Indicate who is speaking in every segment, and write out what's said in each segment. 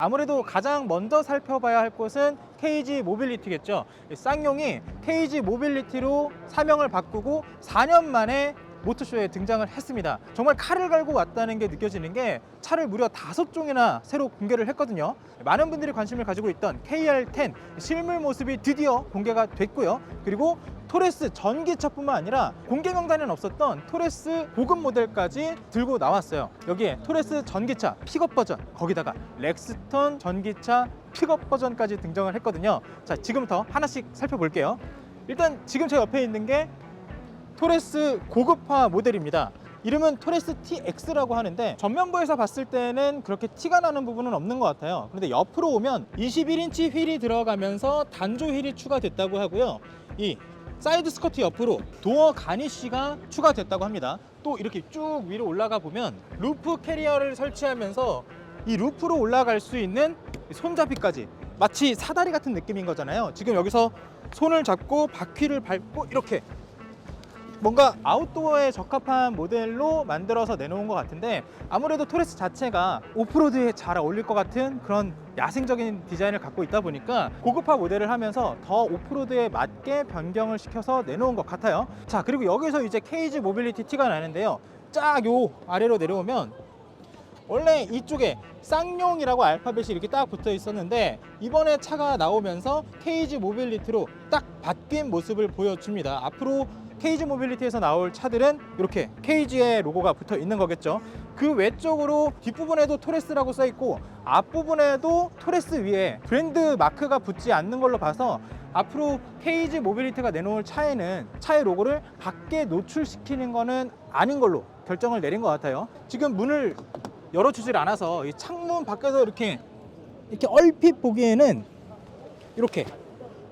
Speaker 1: 아무래도 가장 먼저 살펴봐야 할 곳은 KG 모빌리티겠죠. 쌍용이 KG 모빌리티로 사명을 바꾸고 4년 만에 모터쇼에 등장을 했습니다. 정말 칼을 갈고 왔다는 게 느껴지는 게 차를 무려 5종이나 새로 공개를 했거든요. 많은 분들이 관심을 가지고 있던 KR10 실물 모습이 드디어 공개가 됐고요. 그리고 토레스 전기차뿐만 아니라 공개 명단에는 없었던 토레스 고급 모델까지 들고 나왔어요. 여기에 토레스 전기차 픽업 버전, 거기다가 렉스턴 전기차 픽업 버전까지 등장을 했거든요. 자, 지금부터 하나씩 살펴볼게요. 일단 지금 제 옆에 있는 게 토레스 고급화 모델입니다. 이름은 토레스 TX라고 하는데 전면부에서 봤을 때는 그렇게 티가 나는 부분은 없는 것 같아요. 그런데 옆으로 오면 21인치 휠이 들어가면서 단조 휠이 추가됐다고 하고요. 이 사이드 스커트 옆으로 도어 가니쉬가 추가됐다고 합니다. 또 이렇게 쭉 위로 올라가 보면 루프 캐리어를 설치하면서 이 루프로 올라갈 수 있는 손잡이까지, 마치 사다리 같은 느낌인 거잖아요. 지금 여기서 손을 잡고 바퀴를 밟고 이렇게 뭔가 아웃도어에 적합한 모델로 만들어서 내놓은 것 같은데, 아무래도 토레스 자체가 오프로드에 잘 어울릴 것 같은 그런 야생적인 디자인을 갖고 있다 보니까 고급화 모델을 하면서 더 오프로드에 맞게 변경을 시켜서 내놓은 것 같아요. 자, 그리고 여기서 이제 KG 모빌리티 티가 나는데요. 쫙 요 아래로 내려오면 원래 이쪽에 쌍용이라고 알파벳이 이렇게 딱 붙어 있었는데 이번에 차가 나오면서 KG 모빌리티로 딱 바뀐 모습을 보여줍니다. 앞으로 KG 모빌리티에서 나올 차들은 이렇게 KG의 로고가 붙어 있는 거겠죠. 그 외쪽으로 뒷부분에도 토레스라고 써 있고 앞부분에도 토레스 위에 브랜드 마크가 붙지 않는 걸로 봐서 앞으로 KG 모빌리티가 내놓을 차에는 차의 로고를 밖에 노출시키는 거는 아닌 걸로 결정을 내린 것 같아요. 지금 문을 열어주질 않아서 이 창문 밖에서 이렇게 얼핏 보기에는 이렇게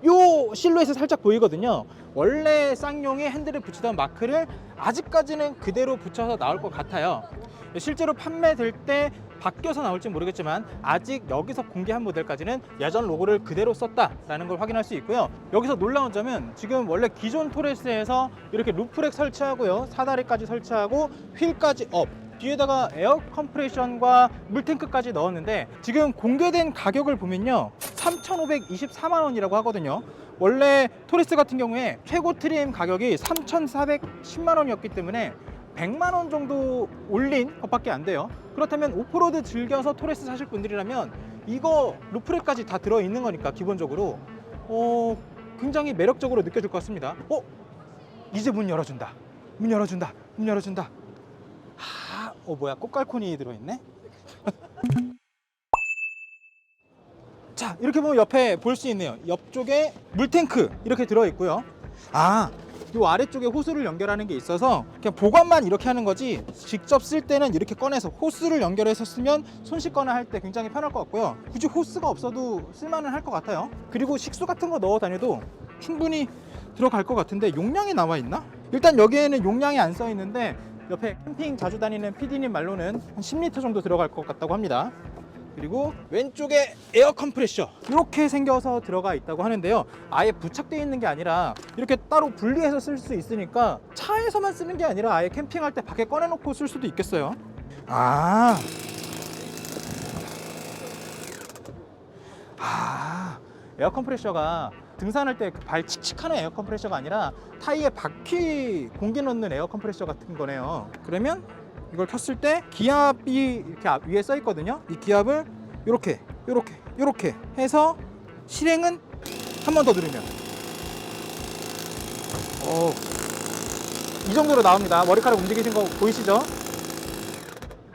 Speaker 1: 요 실루엣이 살짝 보이거든요. 원래 쌍용이 핸들에 붙이던 마크를 아직까지는 그대로 붙여서 나올 것 같아요. 실제로 판매될 때 바뀌어서 나올지 모르겠지만 아직 여기서 공개한 모델까지는 예전 로고를 그대로 썼다라는 걸 확인할 수 있고요. 여기서 놀라운 점은 지금 원래 기존 토레스에서 이렇게 루프렉 설치하고요, 사다리까지 설치하고 휠까지 업, 뒤에다가 에어 컴프레션과 물탱크까지 넣었는데 지금 공개된 가격을 보면요 3,524만 원이라고 하거든요. 원래 토레스 같은 경우에 최고 트림 가격이 3,410만 원이었기 때문에 100만 원 정도 올린 것밖에 안 돼요. 그렇다면 오프로드 즐겨서 토레스 사실 분들이라면 이거 루프렉까지 다 들어있는 거니까 기본적으로 굉장히 매력적으로 느껴질 것 같습니다. 이제 문 열어준다. 문 열어준다. 문 열어준다. 뭐야, 꽃갈콘이 들어있네. 자, 이렇게 보면 옆에 볼 수 있네요. 옆쪽에 물탱크 이렇게 들어있고요. 이 아래쪽에 호스를 연결하는 게 있어서 그냥 보관만 이렇게 하는 거지 직접 쓸 때는 이렇게 꺼내서 호스를 연결해서 쓰면 손 씻거나 할 때 굉장히 편할 것 같고요. 굳이 호스가 없어도 쓸만은 할 것 같아요. 그리고 식수 같은 거 넣어 다녀도 충분히 들어갈 것 같은데 용량이 나와 있나? 일단 여기에는 용량이 안 써 있는데 옆에 캠핑 자주 다니는 PD님 말로는 한 10리터 정도 들어갈 것 같다고 합니다. 그리고 왼쪽에 에어 컴프레셔 이렇게 생겨서 들어가 있다고 하는데요. 아예 부착되어 있는 게 아니라 이렇게 따로 분리해서 쓸 수 있으니까 차에서만 쓰는 게 아니라 아예 캠핑할 때 밖에 꺼내놓고 쓸 수도 있겠어요. 에어 컴프레셔가 등산할 때 발 칙칙하는 에어 컴프레셔가 아니라 타이에 바퀴 공기 넣는 에어 컴프레셔 같은 거네요. 그러면 이걸 켰을 때 기압이 이렇게 위에 써 있거든요. 이 기압을 이렇게 해서 실행은 한 번 더 누르면 이 정도로 나옵니다. 머리카락 움직이신 거 보이시죠?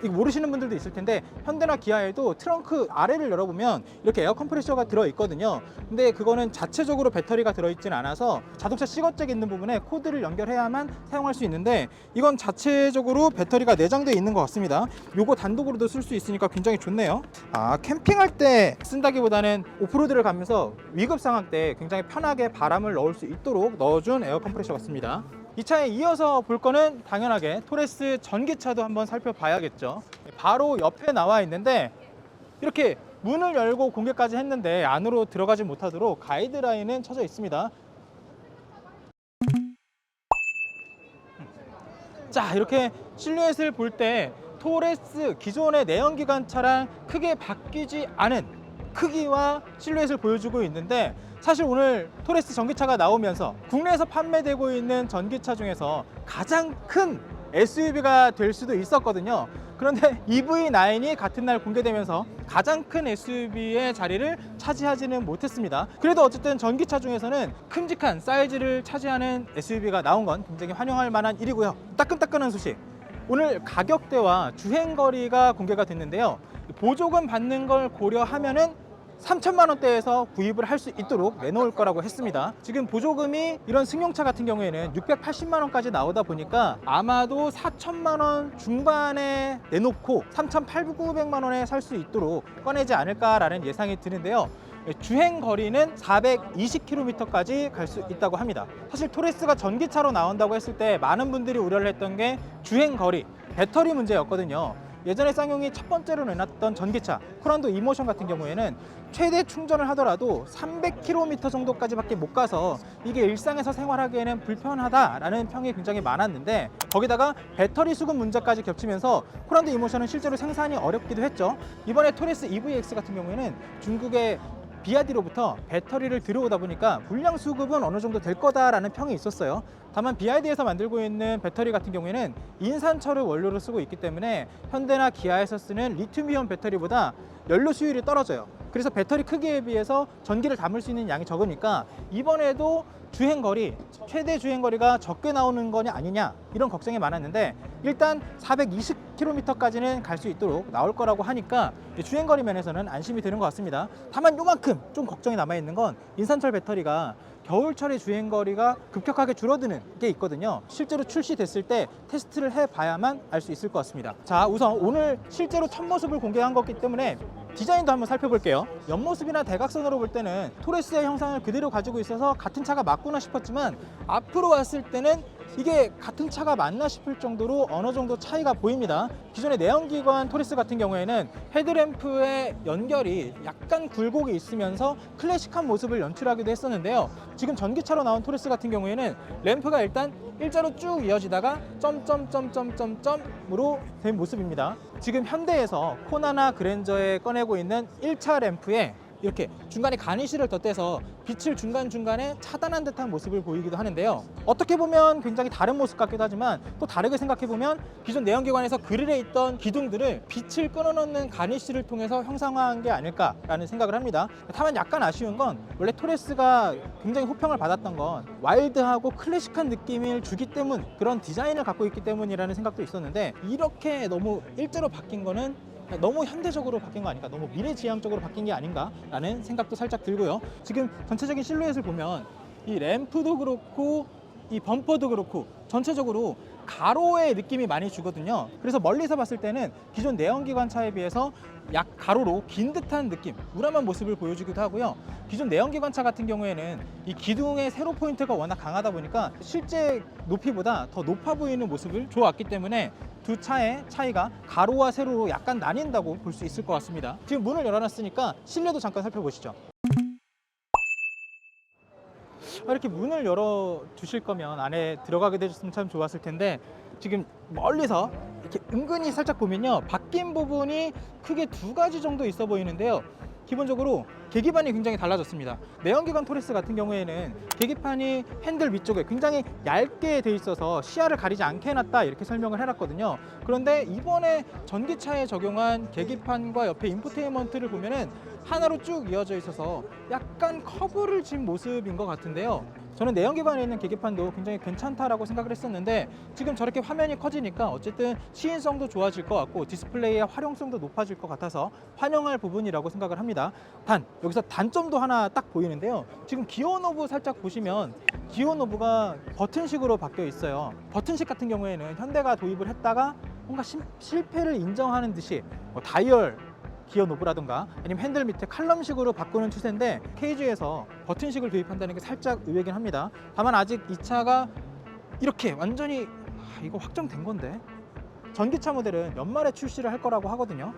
Speaker 1: 이거 모르시는 분들도 있을 텐데 현대나 기아에도 트렁크 아래를 열어보면 이렇게 에어 컴프레셔가 들어있거든요. 근데 그거는 자체적으로 배터리가 들어있진 않아서 자동차 시거잭 있는 부분에 코드를 연결해야만 사용할 수 있는데 이건 자체적으로 배터리가 내장되어 있는 것 같습니다. 요거 단독으로도 쓸 수 있으니까 굉장히 좋네요. 캠핑할 때 쓴다기보다는 오프로드를 가면서 위급 상황 때 굉장히 편하게 바람을 넣을 수 있도록 넣어준 에어 컴프레셔 같습니다. 이 차에 이어서 볼 거는 당연하게 토레스 전기차도 한번 살펴봐야겠죠. 바로 옆에 나와 있는데 이렇게 문을 열고 공개까지 했는데 안으로 들어가지 못하도록 가이드라인은 쳐져 있습니다. 자, 이렇게 실루엣을 볼 때 토레스 기존의 내연기관차랑 크게 바뀌지 않은 크기와 실루엣을 보여주고 있는데, 사실 오늘 토레스 전기차가 나오면서 국내에서 판매되고 있는 전기차 중에서 가장 큰 SUV가 될 수도 있었거든요. 그런데 EV9이 같은 날 공개되면서 가장 큰 SUV의 자리를 차지하지는 못했습니다. 그래도 어쨌든 전기차 중에서는 큼직한 사이즈를 차지하는 SUV가 나온 건 굉장히 환영할 만한 일이고요. 따끈따끈한 소식, 오늘 가격대와 주행거리가 공개가 됐는데요. 보조금 받는 걸 고려하면은 3천만 원대에서 구입을 할 수 있도록 내놓을 거라고 했습니다. 지금 보조금이 이런 승용차 같은 경우에는 680만 원까지 나오다 보니까 아마도 4천만 원 중반에 내놓고 3,800만 원에 살 수 있도록 꺼내지 않을까라는 예상이 드는데요. 주행 거리는 420km까지 갈 수 있다고 합니다. 사실 토레스가 전기차로 나온다고 했을 때 많은 분들이 우려를 했던 게 주행 거리, 배터리 문제였거든요. 예전에 쌍용이 첫 번째로 내놨던 전기차 코란도 이모션 같은 경우에는 최대 충전을 하더라도 300km 정도까지밖에 못 가서 이게 일상에서 생활하기에는 불편하다라는 평이 굉장히 많았는데, 거기다가 배터리 수급 문제까지 겹치면서 코란도 이모션은 실제로 생산이 어렵기도 했죠. 이번에 토레스 EVX 같은 경우에는 중국의 BYD로부터 배터리를 들여오다 보니까 물량 수급은 어느 정도 될 거다라는 평이 있었어요. 다만 BYD에서 만들고 있는 배터리 같은 경우에는 인산철을 원료로 쓰고 있기 때문에 현대나 기아에서 쓰는 리튬이온 배터리보다 연료 수율이 떨어져요. 그래서 배터리 크기에 비해서 전기를 담을 수 있는 양이 적으니까 이번에도 주행거리, 최대 주행거리가 적게 나오는 거냐 아니냐 이런 걱정이 많았는데, 일단 420km까지는 갈 수 있도록 나올 거라고 하니까 주행거리 면에서는 안심이 되는 것 같습니다. 다만 요만큼 좀 걱정이 남아있는 건 인산철 배터리가 겨울철의 주행거리가 급격하게 줄어드는 게 있거든요. 실제로 출시됐을 때 테스트를 해봐야만 알 수 있을 것 같습니다. 자, 우선 오늘 실제로 첫 모습을 공개한 거기 때문에 디자인도 한번 살펴볼게요. 옆모습이나 대각선으로 볼 때는 토레스의 형상을 그대로 가지고 있어서 같은 차가 맞구나 싶었지만, 앞으로 왔을 때는 이게 같은 차가 맞나 싶을 정도로 어느 정도 차이가 보입니다. 기존의 내연기관 토레스 같은 경우에는 헤드램프의 연결이 약간 굴곡이 있으면서 클래식한 모습을 연출하기도 했었는데요. 지금 전기차로 나온 토레스 같은 경우에는 램프가 일단 일자로 쭉 이어지다가 점점점점점점으로 된 모습입니다. 지금 현대에서 코나나 그랜저에 꺼내고 있는 1차 램프에 이렇게 중간에 가니쉬를 덧대서 빛을 중간중간에 차단한 듯한 모습을 보이기도 하는데요. 어떻게 보면 굉장히 다른 모습 같기도 하지만 또 다르게 생각해보면 기존 내연기관에서 그릴에 있던 기둥들을 빛을 끊어놓는 가니쉬를 통해서 형상화한 게 아닐까라는 생각을 합니다. 다만 약간 아쉬운 건 원래 토레스가 굉장히 호평을 받았던 건 와일드하고 클래식한 느낌을 주기 때문, 그런 디자인을 갖고 있기 때문이라는 생각도 있었는데, 이렇게 너무 일제로 바뀐 거는 너무 현대적으로 바뀐 거 아닌가, 너무 미래지향적으로 바뀐 게 아닌가라는 생각도 살짝 들고요. 지금 전체적인 실루엣을 보면 이 램프도 그렇고 이 범퍼도 그렇고 전체적으로 가로의 느낌이 많이 주거든요. 그래서 멀리서 봤을 때는 기존 내연기관 차에 비해서 약 가로로 긴 듯한 느낌, 우람한 모습을 보여주기도 하고요. 기존 내연기관 차 같은 경우에는 이 기둥의 세로 포인트가 워낙 강하다 보니까 실제 높이보다 더 높아 보이는 모습을 줘왔기 때문에 두 차의 차이가 가로와 세로로 약간 나뉜다고 볼 수 있을 것 같습니다. 지금 문을 열어놨으니까 실내도 잠깐 살펴보시죠. 이렇게 문을 열어 두실 거면 안에 들어가게 되셨으면 참 좋았을 텐데, 지금 멀리서 이렇게 은근히 살짝 보면요, 바뀐 부분이 크게 두 가지 정도 있어 보이는데요. 기본적으로 계기판이 굉장히 달라졌습니다. 내연기관 토레스 같은 경우에는 계기판이 핸들 위쪽에 굉장히 얇게 돼 있어서 시야를 가리지 않게 해놨다, 이렇게 설명을 해놨거든요. 그런데 이번에 전기차에 적용한 계기판과 옆에 인포테인먼트를 보면은 하나로 쭉 이어져 있어서 약간 커브를 진 모습인 것 같은데요. 저는 내연기관에 있는 계기판도 굉장히 괜찮다라고 생각을 했었는데, 지금 저렇게 화면이 커지니까 어쨌든 시인성도 좋아질 것 같고 디스플레이의 활용성도 높아질 것 같아서 환영할 부분이라고 생각을 합니다. 단, 여기서 단점도 하나 딱 보이는데요. 지금 기어 노브 살짝 보시면 기어 노브가 버튼식으로 바뀌어 있어요. 버튼식 같은 경우에는 현대가 도입을 했다가 뭔가 실패를 인정하는 듯이 다이얼 기어 노브라든가 아니면 핸들 밑에 칼럼식으로 바꾸는 추세인데, KG에서 버튼식을 도입한다는 게 살짝 의외긴 합니다. 다만 아직 이 차가 이렇게 완전히 이거 확정된 건데, 전기차 모델은 연말에 출시를 할 거라고 하거든요.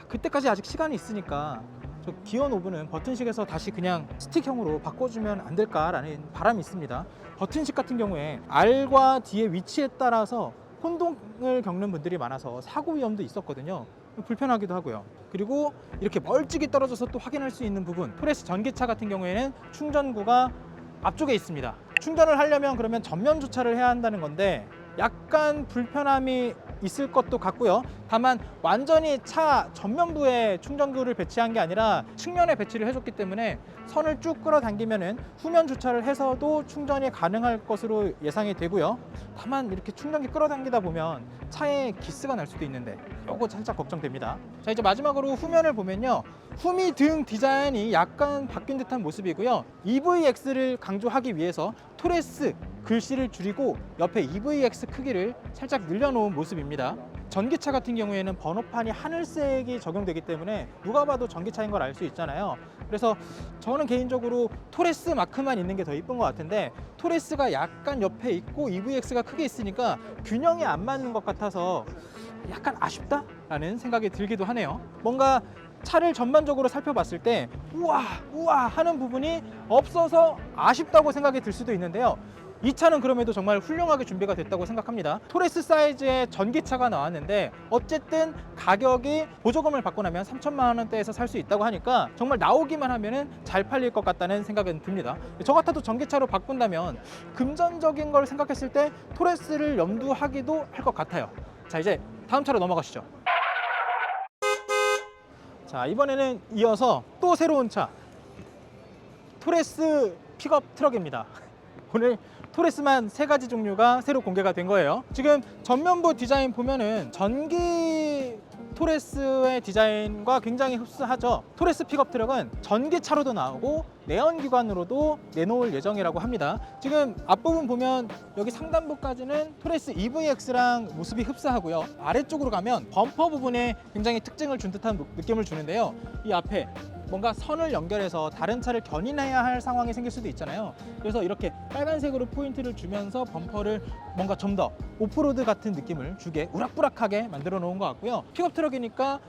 Speaker 1: 그때까지 아직 시간이 있으니까 저 기어 노브는 버튼식에서 다시 그냥 스틱형으로 바꿔주면 안 될까라는 바람이 있습니다. 버튼식 같은 경우에 R과 D의 위치에 따라서 혼동을 겪는 분들이 많아서 사고 위험도 있었거든요. 불편하기도 하고요. 그리고 이렇게 멀찍이 떨어져서 또 확인할 수 있는 부분, 토레스 전기차 같은 경우에는 충전구가 앞쪽에 있습니다. 충전을 하려면 그러면 전면 주차를 해야 한다는 건데 약간 불편함이 있을 것도 같고요. 다만 완전히 차 전면부에 충전구를 배치한 게 아니라 측면에 배치를 해줬기 때문에 선을 쭉 끌어당기면은 후면 주차를 해서도 충전이 가능할 것으로 예상이 되고요. 다만 이렇게 충전기 끌어당기다 보면 차에 기스가 날 수도 있는데 요거 살짝 걱정됩니다. 자, 이제 마지막으로 후면을 보면요, 후미 등 디자인이 약간 바뀐 듯한 모습이고요. EVX를 강조하기 위해서 토레스 글씨를 줄이고 옆에 EVX 크기를 살짝 늘려놓은 모습입니다. 전기차 같은 경우에는 번호판이 하늘색이 적용되기 때문에 누가 봐도 전기차인 걸 알 수 있잖아요. 그래서 저는 개인적으로 토레스 마크만 있는 게 더 이쁜 것 같은데 토레스가 약간 옆에 있고 EVX가 크게 있으니까 균형이 안 맞는 것 같아서 약간 아쉽다라는 생각이 들기도 하네요. 뭔가 차를 전반적으로 살펴봤을 때 우와 하는 부분이 없어서 아쉽다고 생각이 들 수도 있는데요. 이 차는 그럼에도 정말 훌륭하게 준비가 됐다고 생각합니다. 토레스 사이즈의 전기차가 나왔는데 어쨌든 가격이 보조금을 받고 나면 3천만 원대에서 살 수 있다고 하니까 정말 나오기만 하면은 잘 팔릴 것 같다는 생각은 듭니다. 저 같아도 전기차로 바꾼다면 금전적인 걸 생각했을 때 토레스를 염두하기도 할 것 같아요. 자, 이제 다음 차로 넘어가시죠. 자, 이번에는 이어서 또 새로운 차, 토레스 픽업 트럭입니다. 오늘 토레스만 3가지 종류가 새로 공개가 된 거예요. 지금 전면부 디자인 보면은 전기 토레스의 디자인과 굉장히 흡사하죠. 토레스 픽업 트럭은 전기차로도 나오고 내연기관으로도 내놓을 예정이라고 합니다. 지금 앞부분 보면 여기 상단부까지는 토레스 EVX랑 모습이 흡사하고요. 아래쪽으로 가면 범퍼 부분에 굉장히 특징을 준 듯한 느낌을 주는데요. 이 앞에 뭔가 선을 연결해서 다른 차를 견인해야 할 상황이 생길 수도 있잖아요. 그래서 이렇게 빨간색으로 포인트를 주면서 범퍼를 뭔가 좀 더 오프로드 같은 느낌을 주게 우락부락하게 만들어 놓은 것 같고요. 픽업 트럭이니까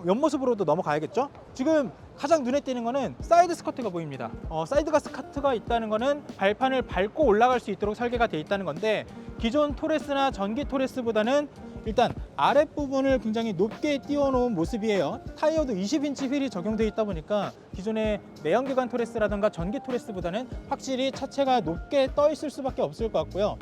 Speaker 1: 옆모습으로도 넘어가야겠죠. 지금 가장 눈에 띄는 거는 사이드 스커트가 보입니다. 사이드 스커트가 있다는 거는 발판을 밟고 올라갈 수 있도록 설계가 되어 있다는 건데 기존 토레스나 전기 토레스보다는 일단 아랫부분을 굉장히 높게 띄워놓은 모습이에요. 타이어도 20인치 휠이 적용되어 있다 보니까 기존의 내연기관 토레스라든가 전기 토레스보다는 확실히 차체가 높게 떠 있을 수밖에 없을 것 같고요.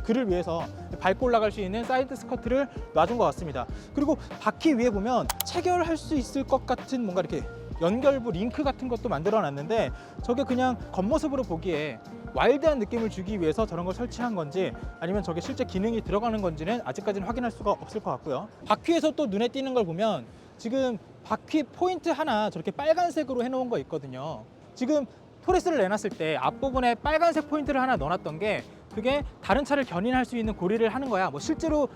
Speaker 1: 그를 위해서 밟고 올라갈 수 있는 사이드 스커트를 놔준 것 같습니다. 그리고 바퀴 위에 보면 체결할 수 있을 것 같은 뭔가 이렇게 연결부 링크 같은 것도 만들어 놨는데 저게 그냥 겉모습으로 보기에 와일드한 느낌을 주기 위해서 저런 걸 설치한 건지 아니면 저게 실제 기능이 들어가는 건지는 아직까지는 확인할 수가 없을 것 같고요. 바퀴에서 또 눈에 띄는 걸 보면 지금 바퀴 포인트 하나 저렇게 빨간색으로 해놓은 거 있거든요. 지금 토레스를 내놨을 때 앞부분에 빨간색 포인트를 하나 넣어놨던 게 그게 다른 차를 견인할 수 있는 고리를 하는 거야. 뭐 실제로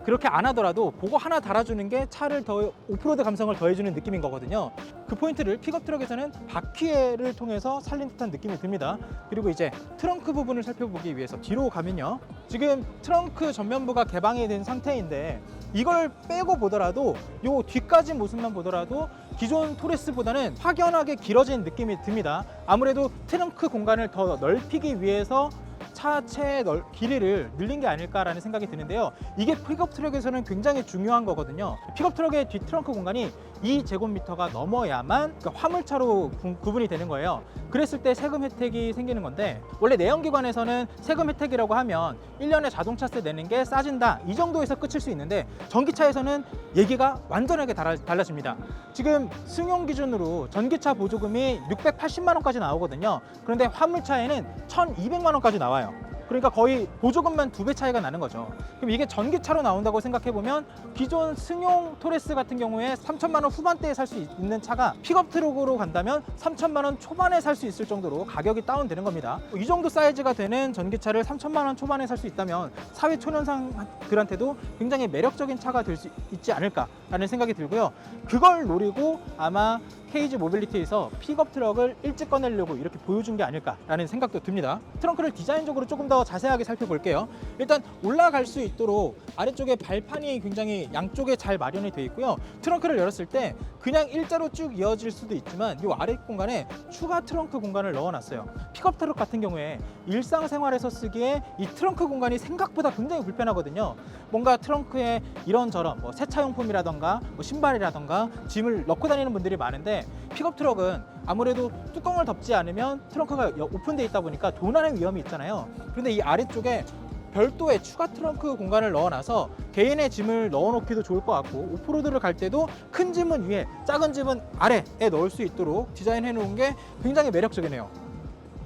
Speaker 1: 그렇게 안 하더라도 그거 하나 달아주는 게 차를 더 오프로드 감성을 더해주는 느낌인 거거든요. 그 포인트를 픽업 트럭에서는 바퀴를 통해서 살린 듯한 느낌이 듭니다. 그리고 이제 트렁크 부분을 살펴보기 위해서 뒤로 가면요, 지금 트렁크 전면부가 개방이 된 상태인데 이걸 빼고 보더라도 요 뒤까지 모습만 보더라도 기존 토레스보다는 확연하게 길어진 느낌이 듭니다. 아무래도 트렁크 공간을 더 넓히기 위해서 차체의 길이를 늘린 게 아닐까라는 생각이 드는데요. 이게 픽업 트럭에서는 굉장히 중요한 거거든요. 픽업 트럭의 뒷 트렁크 공간이 2제곱미터가 넘어야만 그러니까 화물차로 구분이 되는 거예요. 그랬을 때 세금 혜택이 생기는 건데 원래 내연기관에서는 세금 혜택이라고 하면 1년에 자동차세 내는 게 싸진다 이 정도에서 끝일 수 있는데 전기차에서는 얘기가 완전하게 달라집니다. 지금 승용 기준으로 전기차 보조금이 680만 원까지 나오거든요. 그런데 화물차에는 1200만 원까지 나와요. 그러니까 거의 보조금만 2배 차이가 나는 거죠. 그럼 이게 전기차로 나온다고 생각해보면 기존 승용 토레스 같은 경우에 3천만 원 후반대에 살 수 있는 차가 픽업 트럭으로 간다면 3천만 원 초반에 살 수 있을 정도로 가격이 다운되는 겁니다. 이 정도 사이즈가 되는 전기차를 3천만 원 초반에 살 수 있다면 사회 초년생들한테도 굉장히 매력적인 차가 될 수 있지 않을까라는 생각이 들고요. 그걸 노리고 아마 KG 모빌리티에서 픽업 트럭을 일찍 꺼내려고 이렇게 보여준 게 아닐까라는 생각도 듭니다. 트렁크를 디자인적으로 조금 더 자세하게 살펴볼게요. 일단 올라갈 수 있도록 아래쪽에 발판이 굉장히 양쪽에 잘 마련이 되어 있고요. 트렁크를 열었을 때 그냥 일자로 쭉 이어질 수도 있지만 이 아래 공간에 추가 트렁크 공간을 넣어놨어요. 픽업 트럭 같은 경우에 일상생활에서 쓰기에 이 트렁크 공간이 생각보다 굉장히 불편하거든요. 뭔가 트렁크에 이런저런 뭐 세차용품이라던가 뭐 신발이라던가 짐을 넣고 다니는 분들이 많은데 픽업 트럭은 아무래도 뚜껑을 덮지 않으면 트렁크가 오픈되어 있다 보니까 도난의 위험이 있잖아요. 그런데 이 아래쪽에 별도의 추가 트렁크 공간을 넣어놔서 개인의 짐을 넣어놓기도 좋을 것 같고 오프로드를 갈 때도 큰 짐은 위에, 작은 짐은 아래에 넣을 수 있도록 디자인해 놓은 게 굉장히 매력적이네요.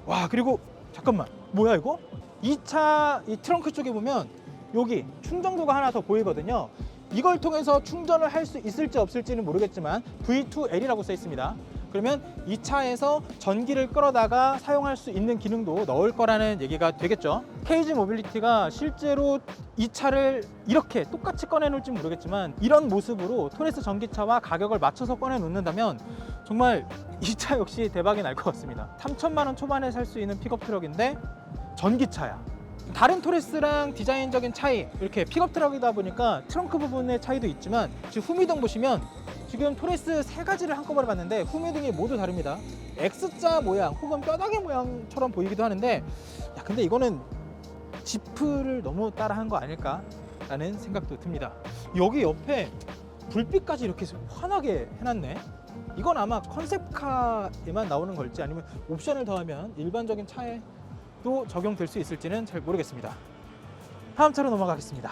Speaker 1: 와, 그리고 잠깐만, 뭐야 이거? 이 차 이 트렁크 쪽에 보면 여기 충전구가 하나 더 보이거든요. 이걸 통해서 충전을 할 수 있을지 없을지는 모르겠지만 V2L이라고 써 있습니다. 그러면 이 차에서 전기를 끌어다가 사용할 수 있는 기능도 넣을 거라는 얘기가 되겠죠. KG 모빌리티가 실제로 이 차를 이렇게 똑같이 꺼내놓을지 모르겠지만 이런 모습으로 토레스 전기차와 가격을 맞춰서 꺼내놓는다면 정말 이 차 역시 대박이 날 것 같습니다. 3천만 원 초반에 살 수 있는 픽업 트럭인데 전기차야. 다른 토레스랑 디자인적인 차이, 이렇게 픽업 트럭이다 보니까 트렁크 부분의 차이도 있지만 지금 후미등 보시면 지금 토레스 세 가지를 한꺼번에 봤는데 후미등이 모두 다릅니다. X자 모양 혹은 뼈다귀 모양처럼 보이기도 하는데 야, 근데 이거는 지프를 너무 따라한 거 아닐까 라는 생각도 듭니다. 여기 옆에 불빛까지 이렇게 환하게 해놨네. 이건 아마 컨셉카에만 나오는 걸지 아니면 옵션을 더하면 일반적인 차에도 적용될 수 있을지는 잘 모르겠습니다. 다음 차로 넘어가겠습니다.